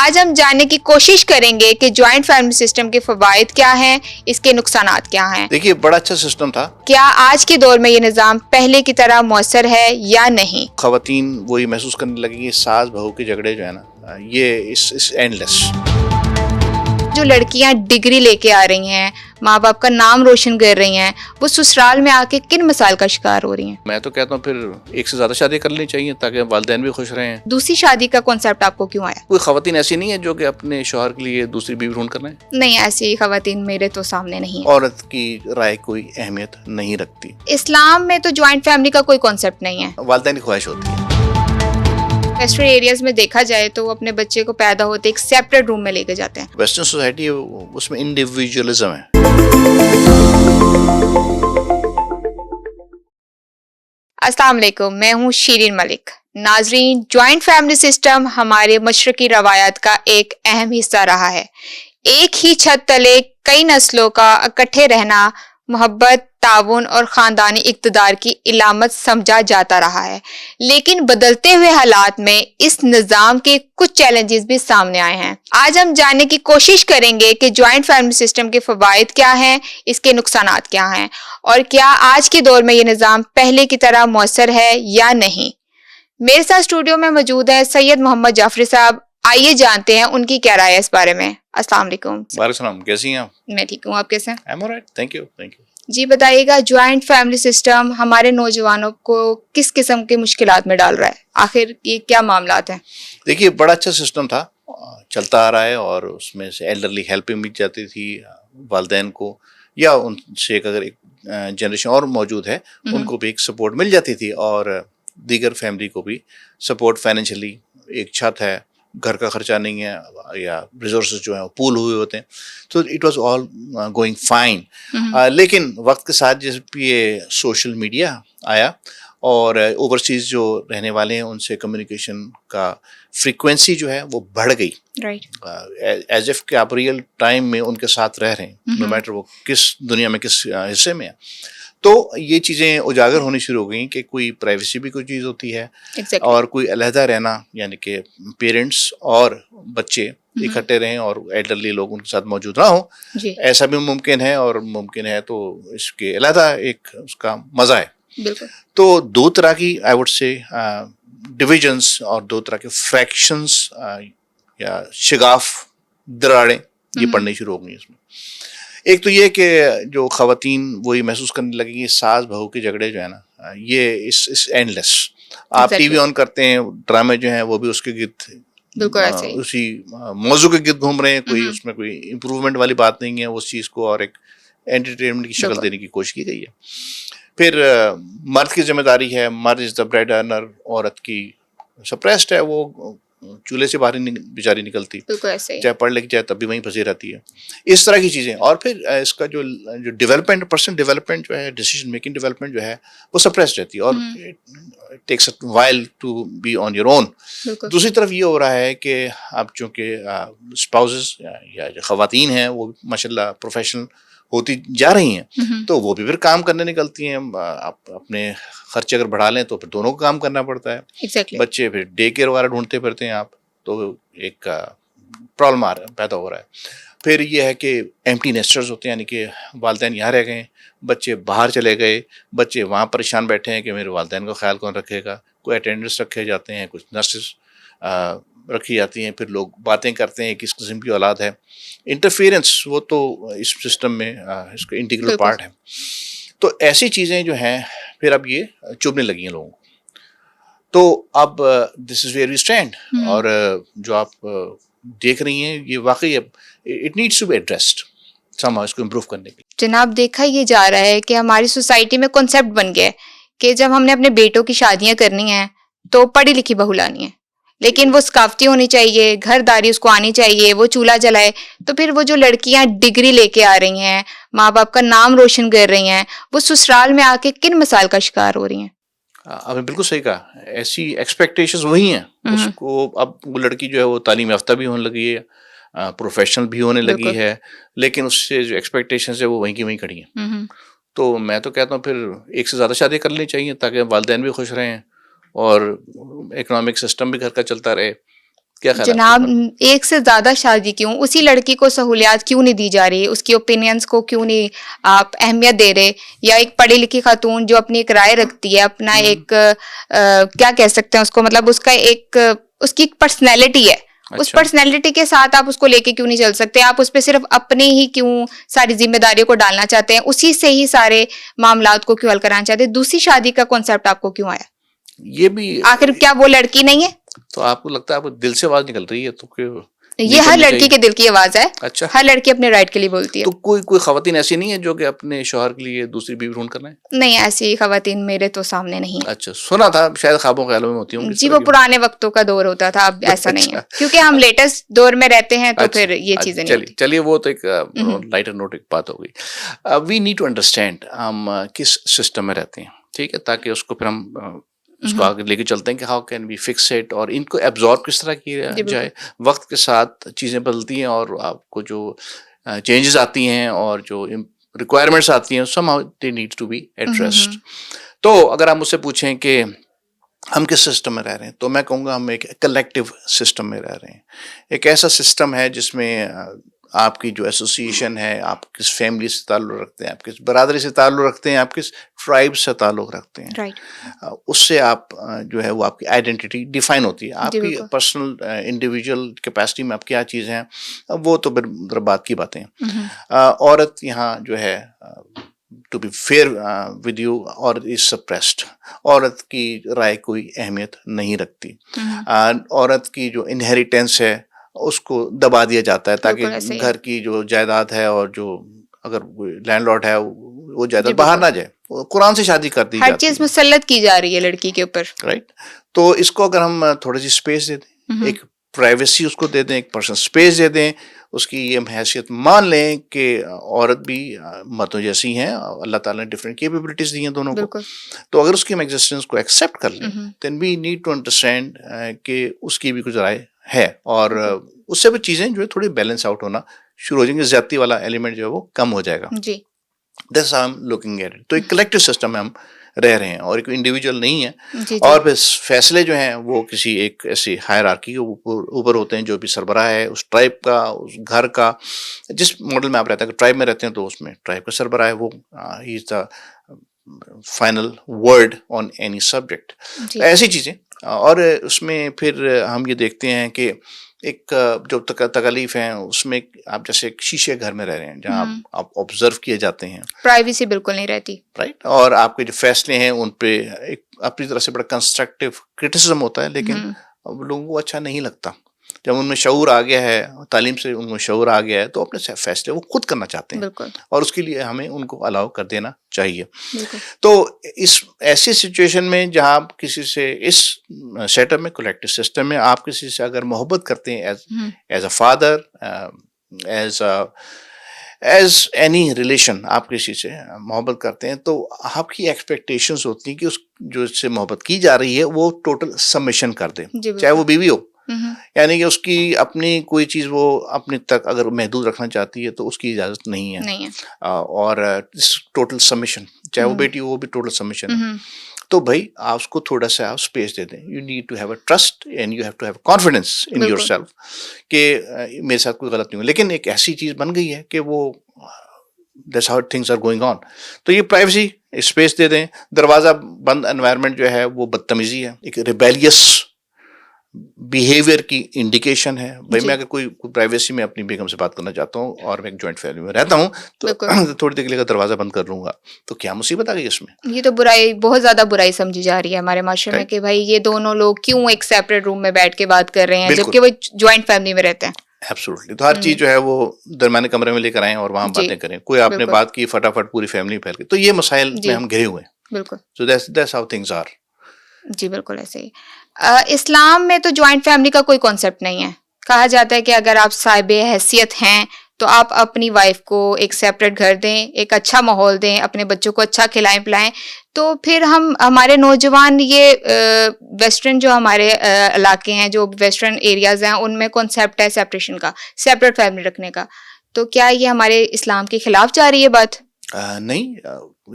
आज हम जानने की कोशिश करेंगे कि जॉइंट फैमिली सिस्टम के फवायद क्या हैं, इसके नुकसानात क्या हैं। देखिए, बड़ा अच्छा सिस्टम था। क्या आज के दौर में ये निज़ाम पहले की तरह मौसर है या नहीं। खवातीन वही महसूस करने लगेंगी, सास बहू के झगड़े जो है ना, ये इस एंडलेस। जो लड़कियां डिग्री लेके आ रही हैं, माँ बाप का नाम रोशन कर रही हैं, वो ससुराल में आके किन मसाइल का शिकार हो रही हैं। मैं तो कहता हूँ फिर एक से ज्यादा शादी कर लेनी चाहिए ताकि वालिदैन भी खुश रहें। दूसरी शादी का कॉन्सेप्ट आपको क्यों आया। कोई खवातीन ऐसी नहीं है जो कि अपने शौहर के लिए दूसरी बीवी ढूंढ कर रहे हैं। नहीं, ऐसी खवातीन मेरे तो सामने नहीं है। औरत की राय कोई अहमियत नहीं रखती। इस्लाम में तो जॉइंट फैमिली का कोई कॉन्सेप्ट नहीं है। वालिदैन की ख्वाहिश होती है। वेस्टर्न एरियाज में देखा जाए तो वो अपने बच्चे को पैदा होते एक सेपरेट रूम में लेके जाते हैं। वेस्टर्न सोसाइटी है, उसमें इंडिविजुअलिज्म है। अस्सलाम वालेकुम, मैं हूँ शीरीन मलिक। नाजरीन, जॉइंट फैमिली सिस्टम हमारे मशरकी रवायात का एक अहम हिस्सा रहा है। एक ही छत तले कई नस्लों का इकट्ठे रहना मोहब्बत, ताउन और ख़ानदानी इक़्तिदार की इलामत समझा जाता रहा है। लेकिन बदलते हुए हालात में इस निज़ाम के कुछ चैलेंजेस भी सामने आए हैं। आज हम जानने की कोशिश करेंगे कि जॉइंट फैमिली सिस्टम के फ़वाइद क्या हैं, इसके नुकसानात क्या हैं, और क्या आज के दौर में ये निज़ाम पहले की तरह मौसर है या नहीं। मेरे साथ स्टूडियो में मौजूद है सैयद मोहम्मद जाफरी साहब। आइए जानते हैं उनकी क्या राय है इस बारे में। अस्सलाम वालेकुम। वालेकुम, कैसी हैं आप? मैं ठीक हूँ, आप कैसे हैं? I am alright, thank you. जी बताइएगा, जॉइंट फैमिली सिस्टम हमारे नौजवानों को किस किस्म के मुश्किलात में डाल रहा है, आखिर ये क्या मामलात हैं? देखिए, बड़ा अच्छा सिस्टम था, चलता आ रहा है, और उसमें से एल्डरली हेल्प मिल जाती थी वालिदैन को, या उनसे एक अगर एक जनरेशन और मौजूद है उनको भी एक सपोर्ट मिल जाती थी, और दीगर फैमिली को भी सपोर्ट फाइनेंशियली। एक छत है, घर का खर्चा नहीं है, या रिसोर्सेज जो है वो पूल हुए होते हैं, तो it was all going fine. लेकिन वक्त के साथ जब ये सोशल मीडिया आया और ओवरसीज जो रहने वाले हैं उनसे कम्युनिकेशन का फ्रीक्वेंसी जो है वो बढ़ गई, राइट, एज इफ कि आप रियल टाइम में उनके साथ रह रहे हैं, नो मैटर वो किस दुनिया में किस हिस्से में है। तो ये चीज़ें उजागर होनी शुरू हो गई कि कोई प्राइवेसी भी कोई चीज़ होती है, exactly. और कोई अलहदा रहना, यानी कि पेरेंट्स और बच्चे इकट्ठे रहें और एल्डरली लोग उनके साथ मौजूद ना हो, ऐसा भी मुमकिन है, और मुमकिन है तो इसके अलहदा एक उसका मज़ा है। बिल्कुल। तो दो तरह की आई वुड से डिविजन्स और दो तरह के फ्रैक्शंस या शिगाफ दरारें ये पड़नी शुरू हो गई इसमें। एक तो ये कि जो खवातीन वही महसूस करने लगेंगी, सास बहू के झगड़े जो है ना, ये इस एंडलेस। आप टीवी ऑन करते हैं, ड्रामे जो हैं वो भी उसके गिर्द, उसी मौजू के गिर्द घूम रहे हैं। कोई उसमें कोई इम्प्रूवमेंट वाली बात नहीं है, उस चीज़ को और एक एंटरटेनमेंट की शक्ल देने की कोशिश की गई है। फिर मर्द की जिम्मेदारी है, मर्द इज द ब्रेड अर्नर, औरत की सप्रेस्ड है, वो चूल्हे से बाहर नहीं बेचारी निकलती, चाहे पढ़ लिख जाए तब भी वहीं फंसी रहती है। इस तरह की चीज़ें, और फिर इसका जो डेवलपमेंट, पर्सनल डेवलपमेंट जो है, डिसीजन मेकिंग डेवलपमेंट जो है वो सप्रेस्ड रहती है, और it takes a while to be on your own. दूसरी तरफ ये हो रहा है कि अब चूँकि स्पाउसेस या जो खवातीन हैं वो माशाल्लाह प्रोफेशनल होती जा रही हैं, तो वो भी फिर काम करने निकलती हैं। आप अपने खर्चे अगर बढ़ा लें तो फिर दोनों को काम करना पड़ता है। exactly. बच्चे फिर डे केयर वगैरह ढूंढते फिरते हैं आप, तो एक प्रॉब्लम पैदा हो रहा है। फिर ये है कि एम्प्टी नेस्टर्स होते हैं, यानी कि वालिदैन यहाँ रह गए, बच्चे बाहर चले गए, बच्चे वहाँ परेशान बैठे हैं कि मेरे वालिदैन का ख्याल कौन रखेगा। कोई अटेंडेंट्स रखे जाते हैं, कुछ नर्सेस रखी जाती हैं, फिर लोग बातें करते हैं किस किस्म की औलाद है। इंटरफेरेंस वो तो इस सिस्टम में इसका इंटीग्रल पार्ट है। तो ऐसी चीज़ें जो हैं फिर अब ये चुभने लगी हैं लोगों को। तो अब this is where we stand, और जो आप देख रही हैं ये वाकई it needs to be addressed somehow, इसको इम्प्रूव करने के लिए। जनाब, देखा ये जा रहा है कि हमारी सोसाइटी में कॉन्सेप्ट बन गया है कि जब हमने अपने बेटों की शादियां करनी है तो पढ़ी लिखी बहू लानी है, लेकिन वो सकाफती होनी चाहिए, घरदारी उसको आनी चाहिए, वो चूल्हा जलाए। तो फिर वो जो लड़कियां डिग्री लेके आ रही हैं, माँ बाप का नाम रोशन कर रही हैं, वो ससुराल में आके किन मसाइल का शिकार हो रही हैं। आपने बिल्कुल सही कहा, ऐसी एक्सपेक्टेशंस वही हैं उसको। अब वो लड़की जो है वो तालीम याफ्ता भी होने लगी है, प्रोफेशनल भी होने लगी है, लेकिन उससे जो एक्सपेक्टेशंस है वो वहीं की वहीं खड़ी हैं। तो मैं तो कहता हूँ फिर एक से ज़्यादा शादी कर लेनी चाहिए ताकि वालिदैन भी खुश रहें और इकोनॉमिक सिस्टम भी घर का चलता रहे। क्या ख्याल है जनाब, आपका? एक से ज्यादा शादी क्यों, उसी लड़की को सहूलियात क्यों नहीं दी जा रही, उसकी ओपिनियंस को क्यों नहीं आप अहमियत दे रहे, या एक पढ़ी लिखी खातून जो अपनी एक राय रखती है, अपना एक क्या कह सकते हैं उसको, मतलब उसका एक उसकी एक पर्सनैलिटी है, उस अच्छा। पर्सनैलिटी के साथ आप उसको लेके क्यों नहीं चल सकते, आप उस पर सिर्फ अपने ही क्यों सारी जिम्मेदारियों को डालना चाहते हैं, उसी से ही सारे मामलात को क्यों हल कराना चाहते हैं, दूसरी शादी का कॉन्सेप्ट आपको क्यों आया? ये भी आखिर क्या वो लड़की नहीं है? तो आपको लगता है आपको दिल से आवाज निकल रही है तो क्यों ये नहीं हर करनी लड़की चाहिए? के दिल की आवाज है, अच्छा। हर लड़की अपने राइट के लिए बोलती है। तो कोई खवातीन ऐसी नहीं है जो कि अपने शौहर के लिए दूसरी बीवी ढूंढ कर रहे हैं? नहीं, ऐसी खवातीन मेरे तो सामने नहीं है। अच्छा, सुना था शायद ख्वाबों ख्यालों में होती होंगी इस जी, तरह वो की। पुराने वक्तों का दौर होता था, अब ऐसा नहीं है, अच्छा। क्योंकि हम लेटेस्ट दौर में रहते हैं तो अच्छा, फिर ये चीजें नहीं चलिए होती। चलिए वो तो एक लाइटर नोट एक बात हो गई। वी नीड टू अंडरस्टैंड हम किस सिस्टम में रहते हैं, ठीक है, ताकि उसको फिर हम उसको आगे लेके चलते हैं कि how can be fix it, और इनको एब्जॉर्ब किस तरह किया जी, बिल्कुल। जाए। वक्त के साथ चीज़ें बदलती हैं और आपको जो चेंजेस आती हैं और जो रिक्वायरमेंट्स आती हैं, somehow they need to be addressed। तो अगर आप मुझसे पूछें कि हम किस सिस्टम में रह रहे हैं, तो मैं कहूँगा हम एक कलेक्टिव सिस्टम में रह रहे हैं। एक ऐसा सिस्टम है जिसमें आपकी जो एसोसिएशन है, आप किस फैमिली से ताल्लुक़ रखते हैं, आप किस बरादरी से ताल्लुक़ रखते हैं, आप किस ट्राइब से ताल्लुक़ रखते हैं, राइट। उससे आप जो है वो आपकी आइडेंटिटी डिफाइन होती है। जी, आपकी बिल्कुल। पर्सनल इंडिविजुअल कैपेसिटी में आप क्या चीज़ें हैं, वो तो फिर बात की बातें हैं। औरत यहाँ जो है to be fair with you, और इज सप्रेस्ड। औरत की राय कोई अहमियत नहीं रखती। औरत की जो इनहेरिटेंस है उसको दबा दिया जाता है ताकि बिल्कुल ऐसे ही है। घर की जो जायदाद है और जो अगर लैंडलॉर्ड है वो जी, जायदाद बाहर बिल्कुल। ना जाए, वो कुरान से शादी कर दी हर जाती चीज है, मुसल्लत की जा रही है लड़की के ऊपर। राइट। तो इसको अगर हम थोड़ी सी स्पेस दे दें, एक प्राइवेसी उसको दे दें, एक पर्सनल स्पेस दे दें, उसकी ये हैसियत मान लें कि औरत भी मर्दों जैसी हैं, अल्लाह ताला ने डिफरेंट कैपेबिलिटीज दी हैं दोनों को। बिल्कुल। तो अगर उसकी हम एग्जिस्टेंस को एक्सेप्ट कर लें, then we need to understand कि उसकी भी कुछ राय है, और उससे भी चीज़ें जो है थोड़ी बैलेंस आउट होना शुरू हो जाएंगे, ज्यादती वाला एलिमेंट जो है वो कम हो जाएगा। जी, that's how I am looking at it. तो एक कलेक्टिव सिस्टम में हम रह रहे हैं और एक इंडिविजुअल नहीं है। जी, जी। और फिर फैसले जो हैं वो किसी एक ऐसी हायरार्की के ऊपर होते हैं, जो भी सरबराह है उस ट्राइब का, उस घर का, जिस मॉडल में आप रहते हैं। ट्राइब में रहते हैं तो उसमें ट्राइब का सरबराह है, वो ही is the final word on any subject. जी। ऐसी चीज़ें, और उसमें फिर हम ये देखते हैं कि एक जो तकलीफ है उसमें, आप जैसे एक शीशे घर में रह रहे हैं जहाँ आप ऑब्जर्व किए जाते हैं, प्राइवेसी बिल्कुल नहीं रहती। राइट। और आपके जो फैसले हैं उन पे एक अपनी तरह से बड़ा कंस्ट्रक्टिव क्रिटिसिज्म होता है, लेकिन अब लोगों को अच्छा नहीं लगता। जब उनमें शऊर आ गया है, तालीम से उनमें शऊर आ गया है, तो अपने फैसले वो खुद करना चाहते हैं, बिल्कुल। और उसके लिए हमें उनको अलाउ कर देना चाहिए। बिल्कुल। तो इस ऐसी सिचुएशन में जहाँ आप किसी से, इस सेटअप में, कलेक्टिव सिस्टम में, आप किसी से अगर मोहब्बत करते हैं as a father, as any relation, आप किसी से मोहब्बत करते हैं, तो आपकी एक्सपेक्टेशंस होती हैं कि उस जो इससे मोहब्बत की जा रही है वो टोटल सबमिशन कर दे, जी, बिल्कुल। चाहे वो बीवी हो। यानी कि उसकी अपनी कोई चीज़ वो अपने तक अगर महदूद रखना चाहती है तो उसकी इजाज़त नहीं है। नहीं है। और टोटल सबमिशन, चाहे वो बेटी हो, वो भी टोटल सबमिशन है। तो भाई आप उसको थोड़ा सा आप स्पेस दे दें। You need to have a trust and you have to have confidence in बिल्कुल। योरसेल्फ कि मेरे साथ कोई गलत नहीं हुआ। लेकिन एक ऐसी चीज़ बन गई है कि वो that's how things are going on. तो ये प्राइवेसी स्पेस दे दें। दरवाज़ा बंद एनवायरनमेंट जो है वो बदतमीजी है, एक रिबेलियस बिहेवियर की इंडिकेशन है। भाई जी। मैं अगर कोई प्राइवेसी में अपनी बेगम से बात करना चाहता हूँ और मैं एक जॉइंट फैमिली में रहता हूँ, तो बिल्कुल। थोड़ी देर के लिए दरवाजा बंद कर लूंगा, तो क्या मुसीबत आ गई इसमें? ये तो बुराई, बहुत ज्यादा बुराई समझी जा रही है हमारे माशरे में Right. कि भाई ये दोनों लोग क्यों एक सेपरेट रूम में बैठ के बात कर रहे हैं, बिल्कुल। जबकि वो ज्वाइंट फैमिली में रहते हैं। एब्सोल्युटली। तो हर चीज जो है वो दरमियाने कमरे में लेकर आए और वहां जी। बातें करें। कोई आपने बिल्कुल। बात की, फटाफट पूरी फैमिली फैल गई, तो ये मसाइल जी। में हम घिरे हुए हैं। बिल्कुल। So that's how things are. जी, बिल्कुल ऐसे ही। इस्लाम में तो ज्वाइंट फैमिली का कोई कॉन्सेप्ट नहीं है। कहा जाता है कि अगर आप साहिबे हैसियत हैं तो आप अपनी वाइफ को एक सेपरेट घर दें, एक अच्छा माहौल दें, अपने बच्चों को अच्छा खिलाएं पिलाएं। तो फिर हमारे नौजवान ये वेस्टर्न जो हमारे इलाके हैं, जो वेस्टर्न एरियाज हैं, उनमें कॉन्सेप्ट है सेपरेशन का, सेपरेट फैमिली रखने का। तो क्या ये हमारे इस्लाम के खिलाफ जा रही है बात? नहीं,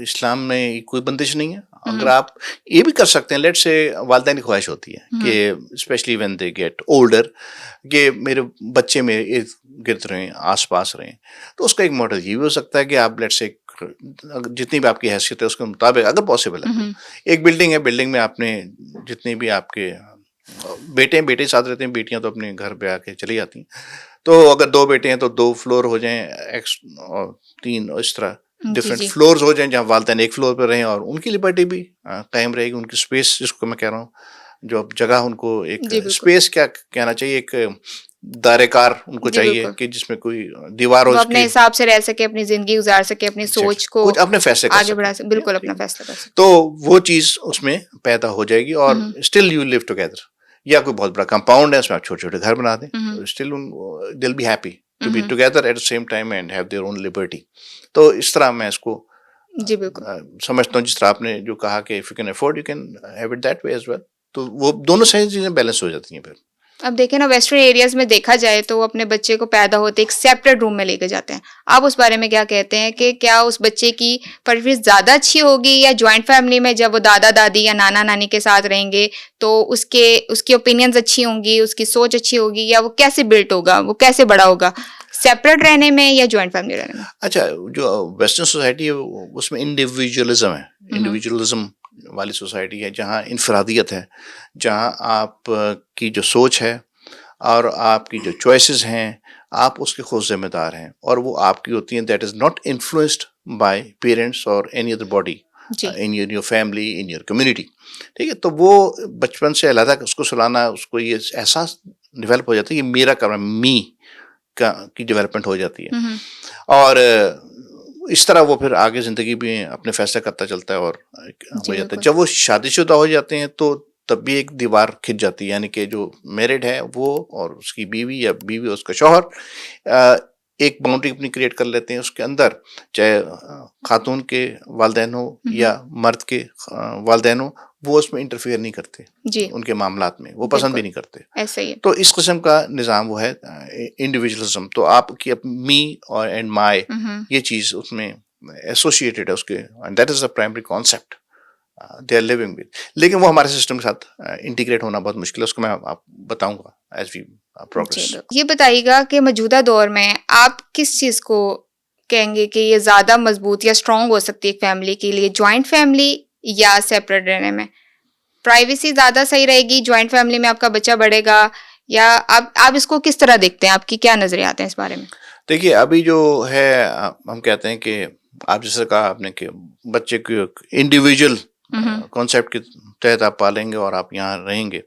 इस्लाम में कोई बंदिश नहीं है। अगर आप ये भी कर सकते हैं, लेट्स से वालिदैन की ख्वाहिश होती है कि specially when they get older कि मेरे बच्चे मेरे इर्द गिर्द रहें, आस पास रहें, तो उसका एक मॉडल ये भी हो सकता है कि आप लेट्स से जितनी भी आपकी हैसियत है उसके मुताबिक अगर पॉसिबल है, एक बिल्डिंग है, बिल्डिंग में आपने जितने भी आपके बेटे साथ रहते हैं, बेटियां तो अपने घर पे आके चली जाती हैं, तो अगर 2 बेटे हैं तो 2 फ्लोर हो जाएं, एक्स और 3 और इस तरह जी डिफरेंट जी फ्लोर्स हो जाएं जहाँ वालिदैन एक फ्लोर पर रहें और उनकी लिबर्टी भी कायम रहेगी, उनकी स्पेस जिसको मैं कह रहा हूँ, जो अब जगह उनको एक जी बिल्कुल स्पेस क्या कहना चाहिए, एक दायरेकार उनको जी चाहिए बिल्कुल कि जिसमें कोई दीवार हो वो अपने उसकी। हिसाब से रह सके, अपनी जिंदगी गुजार सके, अपनी सोच को कुछ अपने फैसले कर आगे सकें, बढ़ा सके, बिल्कुल ठीक अपना है, फैसला कर सके। तो वो चीज उसमें पैदा हो जाएगी और स्टिल यू लिव टुगेदर। या कोई बहुत बड़ा कंपाउंड है उसमें आप छोटे छोटे घर बना दें, still they will be happy to be together at the same time and have their own liberty. तो इस तरह मैं इसको जी बिल्कुल समझता हूँ, जिस तरह आपने जो कहा कि if you can afford you can have it that way as well, तो वो दोनों सही चीजें बैलेंस हो जाती हैं फिर। अब देखें ना, वेस्टर्न एरियाज में देखा जाए तो वो अपने बच्चे को पैदा होते एक सेपरेट रूम में लेके जाते हैं। आप उस बारे में क्या कहते हैं कि क्या उस बच्चे की परवरिश ज्यादा अच्छी होगी या जॉइंट फैमिली में जब वो दादा दादी या नाना नानी के साथ रहेंगे तो उसकी ओपिनियंस अच्छी होंगी, उसकी सोच अच्छी होगी, या वो कैसे बिल्ट होगा, वो कैसे बड़ा होगा, सेपरेट रहने में या जॉइंट फैमिली रहने में? अच्छा, जो वेस्टर्न सोसाइटी है उसमें इंडिविजुअलिज्म है, इंडिविजुअलिज्म वाली सोसाइटी है, जहाँ इनफरादियत है, जहाँ आप की जो सोच है और आपकी जो चॉइसेस हैं आप उसके खुद जिम्मेदार हैं और वो आपकी होती हैं, that is not influenced by parents और एनी अदर बॉडी जी in your family, in your community. ठीक है, तो वो बचपन से अलग उसको सुलाना, उसको ये एहसास डेवलप हो जाता है, ये मेरा काम है, मी की डेवलपमेंट हो जाती है और इस तरह वो फिर आगे जिंदगी में अपने फैसले करता चलता है और जी हो जाता है। बिल्कुल जब वो शादीशुदा हो जाते हैं तो तब भी एक दीवार खिंच जाती है, यानी कि जो मैरिड है वो और उसकी बीवी या बीवी उसका शौहर एक बाउंड्री अपनी क्रिएट कर लेते हैं उसके अंदर, चाहे खातून के वालिदैन हो या मर्द के वालिदैन हो, वो उसमें इंटरफेयर नहीं करते, जी उनके मामलात में वो पसंद भी बिल्कुल नहीं करते। ऐसा ही है। तो इस किस्म का निज़ाम वो है इंडिविजुअलिज्म, तो आपकी मी और एंड माय ये चीज़ उसमें एसोसिएटेड है उसके, and that is the primary concept they are living with. लेकिन वो हमारे सिस्टम के साथ इंटीग्रेट होना बहुत मुश्किल है, उसको मैं आप बताऊंगा एज वी जी प्रोग्रेस। बिल्कुल। ये बताइएगा कि मौजूदा दौर में आप किस चीज़ को कहेंगे कि ये ज़्यादा मजबूत या स्ट्रांग हो सकती है फैमिली के लिए, जॉइंट फैमिली या सेपरेट रहने में? प्राइवेसी ज़्यादा सही रहेगी, जॉइंट फैमिली में आपका बच्चा बढ़ेगा, या आप इसको किस तरह देखते हैं, आपकी क्या नजरिए आते हैं इस बारे में? देखिए, अभी जो है हम कहते हैं कि आप जैसे कहा आपने कि बच्चे को इंडिविजुअल कॉन्सेप्ट के तहत आप पालेंगे और आप यहाँ रहेंगे,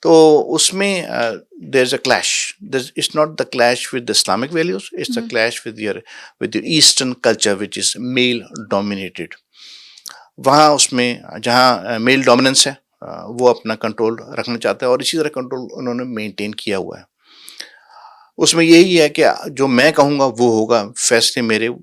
तो उसमें there is a clash, it's not the clash with the Islamic values, it's a clash with your eastern culture which is male dominated. वहाँ उसमें जहाँ मेल डोमिनेंस है वो अपना कंट्रोल रखना चाहता है और इसी तरह कंट्रोल उन्होंने मेंटेन किया हुआ है। उसमें यही है कि जो मैं कहूँगा वो होगा, फैसले मेरे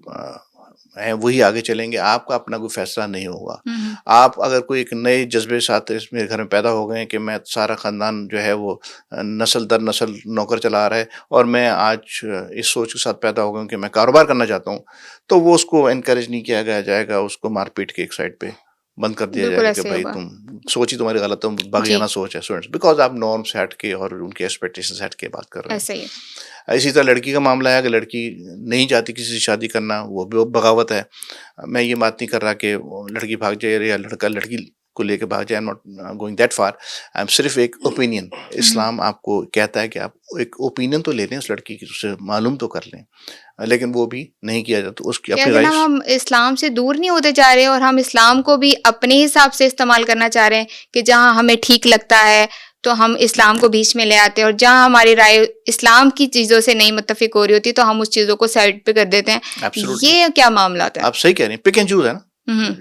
हैं वही आगे चलेंगे, आपका अपना कोई फैसला नहीं होगा। आप अगर कोई एक नए जज्बे साथ मेरे घर में पैदा हो गए कि मैं सारा ख़ानदान जो है वो नस्ल दर नस्ल नौकर चला रहा है और मैं आज इस सोच के साथ पैदा हो गया कि मैं कारोबार करना चाहता हूँ, तो वो उसको इनकरेज नहीं किया गया जाएगा, उसको मारपीट के एक साइड पे बंद कर दिया बिल्कुल जाएगा कि ऐसे भाई होगा तुम सोच ही तुम्हारी गलत है, जी बागियाना सोच है स्टूडेंट्स, बिकॉज आप नॉर्म से हट के और उनके एक्सपेक्टेशन हट के बात कर रहे हैं। ऐसा ही है। इसी तरह लड़की का मामला है कि लड़की नहीं चाहती किसी से शादी करना, वो भी बगावत है। मैं ये बात नहीं कर रहा कि लड़की भाग जाए या लड़का लड़की को लेके भाग जाए, I am not going that far, I am सिर्फ एक ओपिनियन। इस्लाम आपको कहता है कि आप एक ओपिनियन तो ले लें उस लड़की की, उससे मालूम तो कर लें, लेकिन वो भी नहीं किया जाता, उसकी अपनी कहते ना राइट्स। हम इस्लाम से दूर नहीं होते जा रहे और हम इस्लाम को भी अपने हिसाब से इस्तेमाल करना चाह रहे हैं कि जहाँ हमें ठीक लगता है तो हम इस्लाम को बीच में ले आते हैं, और जहाँ हमारी राय इस्लाम की चीज़ों से नहीं मुत्तफिक हो रही होती तो हम उस चीज़ों को साइड पे कर देते हैं। एब्सोल्युटली, ये क्या मामला है? आप सही कह रही हैं, पिक एंड चूज है ना।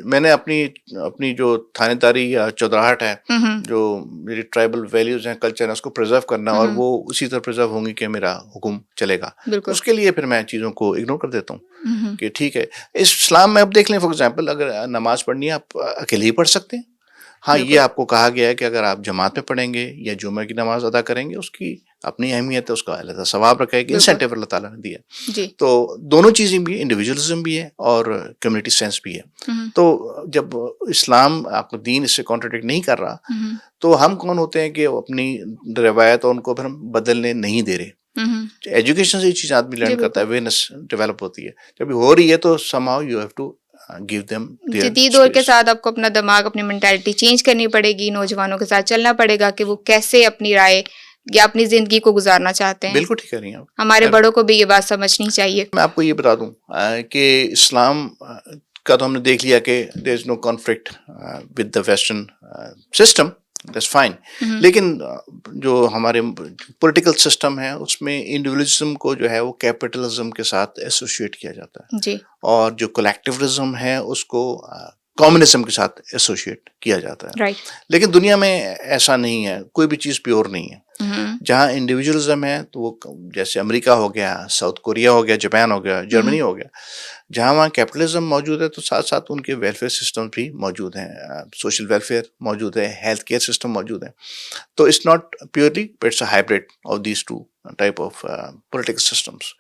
मैंने अपनी जो थानेदारी या चौधराहट है, जो मेरी ट्राइबल वैल्यूज हैं, कल्चर है, उसको प्रिजर्व करना और वो उसी तरह प्रिजर्व होंगी कि मेरा हुक्म चलेगा, उसके लिए फिर मैं चीज़ों को इग्नोर कर देता हूँ कि ठीक है। इस्लाम में अब देख लें फॉर एग्जांपल, अगर नमाज पढ़नी है आप अकेले ही पढ़ सकते हैं। हाँ, ये आपको कहा गया है कि अगर आप जमात में पढ़ेंगे या जुमे की नमाज अदा करेंगे उसकी अपनी अहमियत है, उसका अलग सवाब रखा है, एक इंसेंटिव अल्लाह ताला ने दिया। जी। तो दोनों चीज़ें भी है, इंडिविजुअलिज्म भी है और कम्युनिटी सेंस भी है। तो जब इस्लाम आपका दीन इससे कॉन्ट्रडिक्ट नहीं कर रहा, तो हम कौन होते हैं कि अपनी रवायत और उनको फिर हम बदलने नहीं दे रहे। एजुकेशन से ये चीज़ आदमी लर्न करता है, अवेयरनेस डेवलप होती है। जब हो रही है तो somehow you have to give them their जदीद दौर के space। साथ आपको अपना दिमाग, अपनी मेंटालिटी चेंज करनी पड़ेगी, नौजवानों के साथ चलना पड़ेगा कि वो कैसे अपनी राय या अपनी जिंदगी को गुजारना चाहते हैं। बिल्कुल ठीक कह रही हैं आप। हमारे बड़ों को भी ये बात समझनी चाहिए। मैं आपको ये बता दूं कि इस्लाम का तो हमने देख लिया कि there is no conflict with the western system, that's fine. लेकिन जो हमारे पॉलिटिकल सिस्टम है उसमें इंडिविजुअलिज्म को जो है वो कैपिटलिज्म के साथ एसोसिएट किया जाता है, जी। और जो कलेक्टिविज्म है उसको कम्युनिज्म के साथ एसोसिएट किया जाता है। राइट। लेकिन दुनिया में ऐसा नहीं है, कोई भी चीज़ प्योर नहीं है। जहाँ इंडिविजुअलिज्म है तो वो जैसे अमेरिका हो गया, साउथ कोरिया हो गया, जापान हो गया, जर्मनी हो गया, जहाँ वहाँ कैपिटलिज्म मौजूद है तो साथ साथ उनके वेलफेयर सिस्टम भी मौजूद हैं, सोशल वेलफेयर मौजूद है, हेल्थ केयर सिस्टम मौजूद है। तो it's not purely, it's a hybrid of these two type of political systems.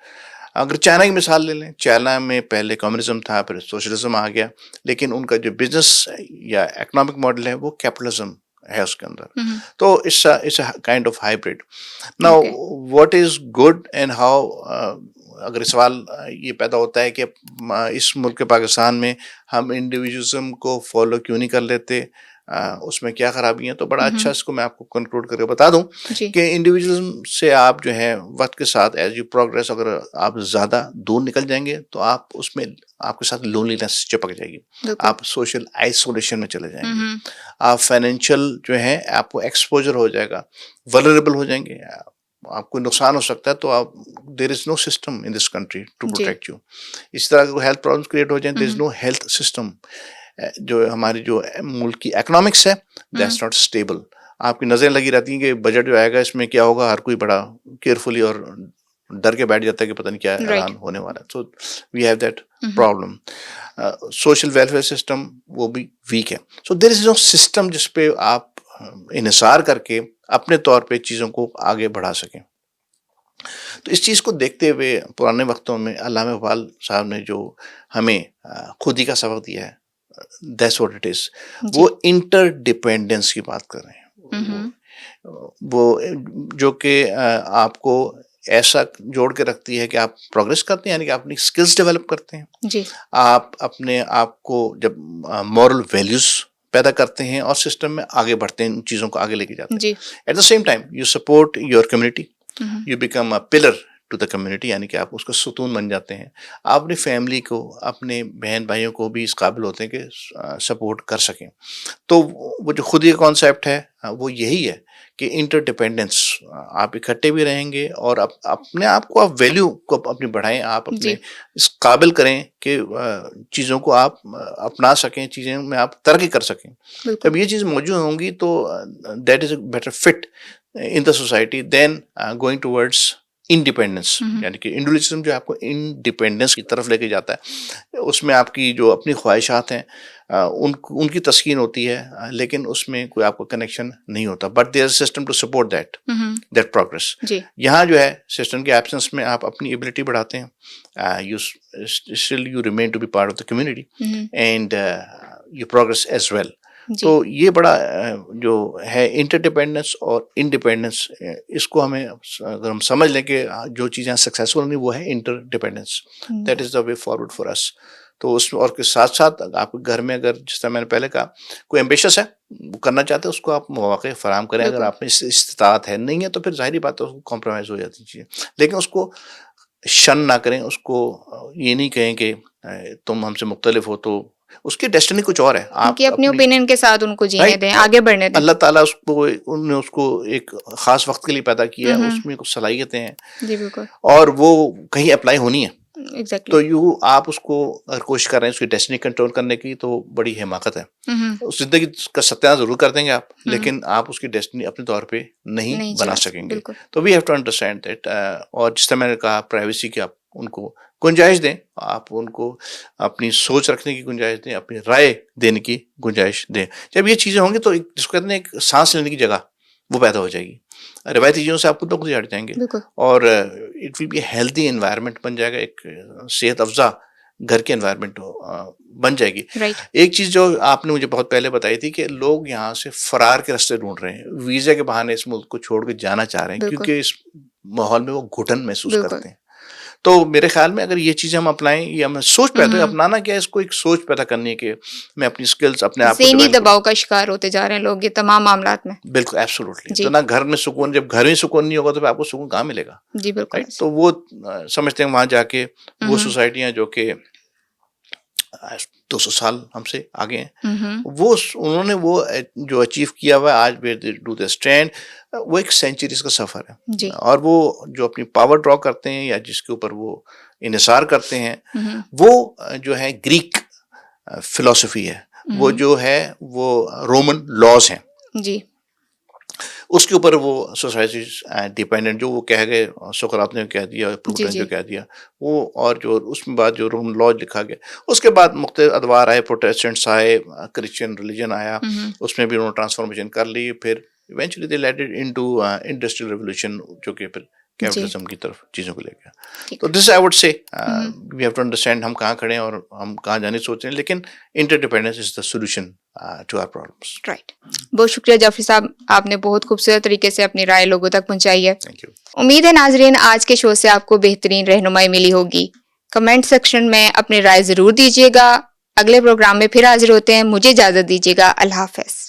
अगर चाइना की मिसाल ले लें, चाइना में पहले कम्युनिज्म था, फिर सोशलिज्म आ गया, लेकिन उनका जो बिजनेस या इकोनॉमिक मॉडल है वो कैपिटलिज्म है उसके अंदर। तो it's a kind of hybrid. Now what is good and how, अगर सवाल ये पैदा होता है कि इस मुल्क के पाकिस्तान में हम इंडिविजुअलिज्म को फॉलो क्यों नहीं कर लेते, उसमें क्या खराबियाँ, तो बड़ा अच्छा इसको मैं आपको कंक्लूड करके बता दूं कि इंडिविजुअलिज्म से आप जो है वक्त के साथ एज यू प्रोग्रेस, अगर आप ज़्यादा दूर निकल जाएंगे तो आप उसमें आपके साथ लोनलीनेस चिपक जाएगी, आप सोशल आइसोलेशन में चले जाएंगे, आप फाइनेंशियल जो है आपको एक्सपोजर हो जाएगा, वल्नरेबल हो जाएंगे, आपको नुकसान हो सकता है, तो आप there is no system in this country to protect you. इस तरह के हेल्थ प्रॉब्लम्स क्रिएट हो जाए, there is no health system. जो हमारी जो मुल्क की इकोनॉमिक्स है दैट्स नॉट स्टेबल। आपकी नजरें लगी रहती हैं कि बजट जो आएगा इसमें क्या होगा, हर कोई बड़ा केयरफुली और डर के बैठ जाता है कि पता नहीं क्या ऐलान होने वाला है। So we have that problem. Social welfare system वो भी वीक है। So there is no system जिस पे आप इन्हिसार करके अपने तौर पे चीज़ों को आगे बढ़ा सकें। तो इस चीज़ को देखते हुए पुराने वक्तों में अल्लामा इकबाल साहब ने जो हमें खुदी का सबक दिया है, दैट्स व्हाट इट इज, वो इंटरडिपेंडेंस की बात कर रहे हैं। वो जो कि आपको ऐसा जोड़ के रखती है कि आप प्रोग्रेस करते हैं, यानी कि आप अपनी स्किल्स डेवलप करते हैं जी। आप अपने आप को जब मॉरल वैल्यूज पैदा करते हैं और सिस्टम में आगे बढ़ते हैं, इन चीज़ों को आगे लेके जाते हैं। At the same time you support your community, you become a pillar to the community, यानी कि आप उसका सुतून बन जाते हैं। आप अपनी फैमिली को, अपने बहन भाइयों को भी इस काबिल होते हैं कि सपोर्ट कर सकें। तो वो जो खुद का कॉन्सेप्ट है वो यही है कि इंटरडिपेंडेंस, आप इकट्ठे भी रहेंगे और अपने आप को आप वैल्यू को अपनी बढ़ाएं, आप अपने इस काबिल करें कि चीज़ों को आप अपना सकें, चीज़ें में आप तरक्की कर सकें। जब ये चीज़ मौजूद होंगी तो that is a better fit in the society than going towards independence, यानी कि इंडिविजुअलिज्म जो आपको इंडिपेंडेंस की तरफ लेके जाता है, उसमें आपकी जो अपनी ख्वाहिशात हैं उनकी तस्कीन होती है, लेकिन उसमें कोई आपको कनेक्शन नहीं होता, but there is system to support that progress. यहाँ जो है सिस्टम के एब्सेंस में आप अपनी एबिलिटी बढ़ाते हैं, you still you remain to be part of the community and you progress as well. तो ये बड़ा जो है इंटरडिपेंडेंस और इंडिपेंडेंस, इसको हमें अगर हम समझ लें कि जो चीज़ें सक्सेसफुल होंगी वो है interdependence, that is the way forward for us. तो उसमें और के साथ साथ आपके घर में अगर, जिस तरह मैंने पहले कहा, कोई एम्बिशियस है, वो करना चाहते हैं, उसको आप मौके फराहम करें। अगर आप में इस्तात है, नहीं है तो फिर जाहिर बात है उसको कॉम्प्रोमाइज़ हो जाती चीज़ें, लेकिन उसको शन ना करें, उसको ये नहीं कहें कि तुम हमसे मुख्तलिफ हो तो उसकी डेस्टिनी कुछ और है। आप अपने ओपिनियन के साथ उनको जीने दें, आगे बढ़ने दें। अल्लाह ताला उन्होंने उसको एक खास वक्त के लिए पैदा किया है, उसमें कुछ सलाहियतें हैं जी बिल्कुल, और वो कहीं अप्लाई होनी है। Exactly. तो आप उसको अगर कोशिश कर रहे हैं उसकी डेस्टिनी कंट्रोल करने की, तो बड़ी हिमाकत है। उस जिंदगी का सत्यानाश जरूर कर देंगे आप, लेकिन आप उसकी डेस्टिनी अपने तौर पे नहीं बना सकेंगे। तो we have to understand that. और जिस तरह मैंने कहा, प्राइवेसी की आप उनको गुंजाइश दें, आप उनको अपनी सोच रखने की गुंजाइश दें, अपनी राय देने की गुंजाइश दें। जब ये चीज़ें होंगी तो जिसको कहते हैं एक सांस लेने की जगह वो पैदा हो जाएगी। रिवायती चीज़ों से आपको दुख हट जाएंगे बिल्कुल। और it will be healthy environment बन जाएगा, एक सेहत अफजा घर के एनवायरनमेंट बन जाएगी। राइट। एक चीज़ जो आपने मुझे बहुत पहले बताई थी कि लोग यहाँ से फरार के रास्ते ढूंढ रहे हैं, वीज़ा के बहाने इस मुल्क को छोड़ के जाना चाह रहे हैं बिल्कुल। क्योंकि इस माहौल में वो घुटन महसूस बिल्कुल। करते हैं। तो मेरे ख्याल में अगर ये चीज़ें हम अपनाएं या हम सोच पैदा अपनाना क्या है, इसको एक सोच पैदा करनी है कि मैं अपनी स्किल्स अपने आप को ज़हनी develop करूं। दबाव का शिकार होते जा रहे हैं लोग ये तमाम मामलात में। बिल्कुल एब्सोल्युटली। जी। तो ना घर में सुकून, जब घर में सुकून नहीं होगा तो फिर आपको सुकून कहाँ मिलेगा, जी बिल्कुल। राइट? तो वो समझते हैं वहाँ जाके वो सोसाइटियाँ जो कि 200 साल हमसे आगे हैं, वो उन्होंने वो जो अचीव किया हुआ है आज where they do the stand, वो एक सेंचुरीज का सफर है। जी। और वो जो अपनी पावर ड्रॉ करते हैं या जिसके ऊपर वो इन्हिसार करते हैं, वो जो है ग्रीक फिलॉसफी है, वो जो है वो रोमन लॉज हैं, जी। उसके ऊपर वो सोसाइटीज डिपेंडेंट, जो वो कह गए, सोक्रात ने कह दिया, प्लूटन जी। जो कह दिया वो, और जो उसमें बाद जो रोमन लॉ लिखा गया, उसके बाद मुख्तलिफ अदवार आए, प्रोटेस्टेंट्स आए, क्रिश्चियन रिलीजन आया, उसमें भी उन्होंने ट्रांसफॉर्मेशन कर ली, फिर eventually they led it into industrial revolution जो कि फिर कैपिटलिज्म की तरफ चीज़ों को ले गया। तो this I would say we have to understand हम कहाँ खड़े हैं और हम कहाँ जाने सोच रहे हैं, लेकिन interdependence is the solution to our problems. Right. बहुत शुक्रिया जाफरी साहब, आपने बहुत खूबसूरत तरीके से अपनी राय लोगों तक पहुंचाई है। Thank you. उम्मीद है नाजरीन आज के शो से आपको बेहतरीन रहनुमाई मिली होगी। कमेंट सेक्शन में अपनी राय जरूर दीजिएगा। अगले प्रोग्राम में फिर हाजिर होते हैं, मुझे इजाजत दीजिएगा। अल्लाह हाफ़िज़।